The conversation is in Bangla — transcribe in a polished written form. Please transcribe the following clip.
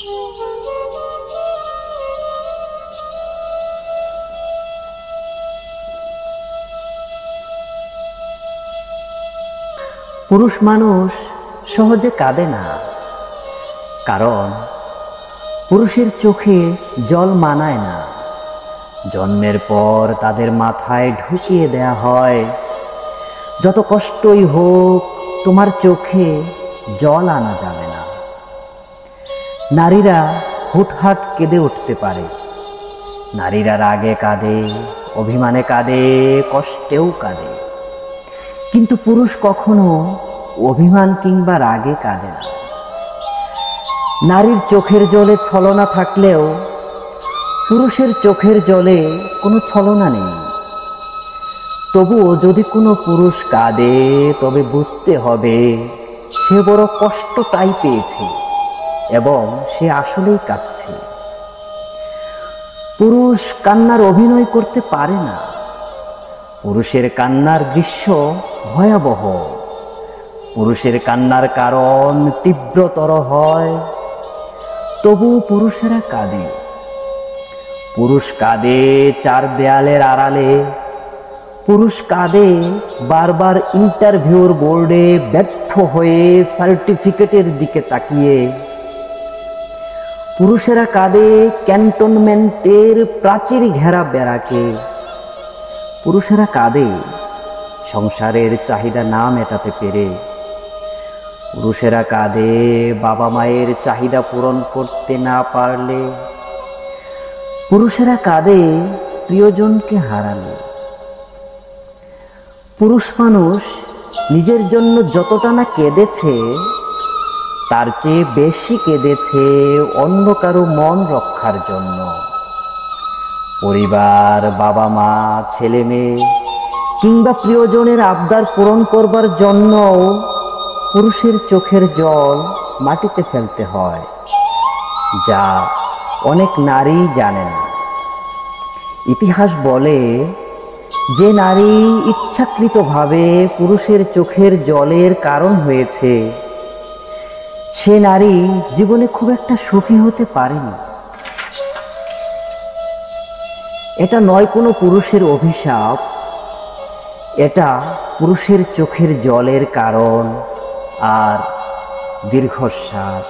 পুরুষ মানুষ সহজে কাঁদে না, কারণ পুরুষের চোখে জল মানায় না। জন্মের পর তাদের মাথায় ঢুকিয়ে দেয়া হয়, যত কষ্টই হোক তোমার চোখে জল আনা যাবে না। নারীরা হুটহাট কেঁদে উঠতে পারে, নারীরা রাগে কাঁদে, অভিমানে কাঁদে, কষ্টেও কাঁদে, কিন্তু পুরুষ কখনো অভিমান কিংবা রাগে কাঁদে না। নারীর চোখের জলে ছলনা থাকলেও পুরুষের চোখের জলে কোনো ছলনা নেই। তবুও যদি কোনো পুরুষ কাঁদে, তবে বুঝতে হবে সে বড় কষ্টটাই পেয়েছে এবং সে আসলেই কাঁদছে। পুরুষ কান্নার অভিনয় করতে পারে না। পুরুষের কান্নার দৃশ্য ভয়াবহ, পুরুষের কান্নার কারণ তীব্রতর হয়। তবু পুরুষেরা কাঁদে। পুরুষ কাঁদে চার দেয়ালের আড়ালে, পুরুষ কাঁদে বারবার ইন্টারভিউর বোর্ডে ব্যর্থ হয়ে সার্টিফিকেটের দিকে তাকিয়ে। পুরুষেরা কাঁদে ক্যান্টনমেন্টের প্রাচীর ঘেরা বেড়াকে। পুরুষেরা কাঁদে সংসারের চাহিদা না মেটাতে পেরে। পুরুষেরা কাঁদে বাবা মায়ের চাহিদা পূরণ করতে না পারলে। পুরুষেরা কাঁদে প্রিয়জনকে হারালে। পুরুষ মানুষ নিজের জন্য যতটা না কেঁদেছে, তার চেয়ে বেশি কেঁদেছে অন্য কারো মন রক্ষার জন্য। পরিবার, বাবা মা, ছেলে মেয়ে কিংবা প্রিয়জনের আবদার পূরণ করবার জন্য পুরুষের চোখের জল মাটিতে ফেলতে হয়, যা অনেক নারী জানে না। ইতিহাস বলে, যে নারী ইচ্ছাকৃতভাবে পুরুষের চোখের জলের কারণ হয়েছে, সে নারী জীবনে খুব একটা সুখী হতে পারেনি। এটা নয় কোনো পুরুষের অভিশাপ, এটা পুরুষের চোখের জলের কারণ আর দীর্ঘশ্বাস।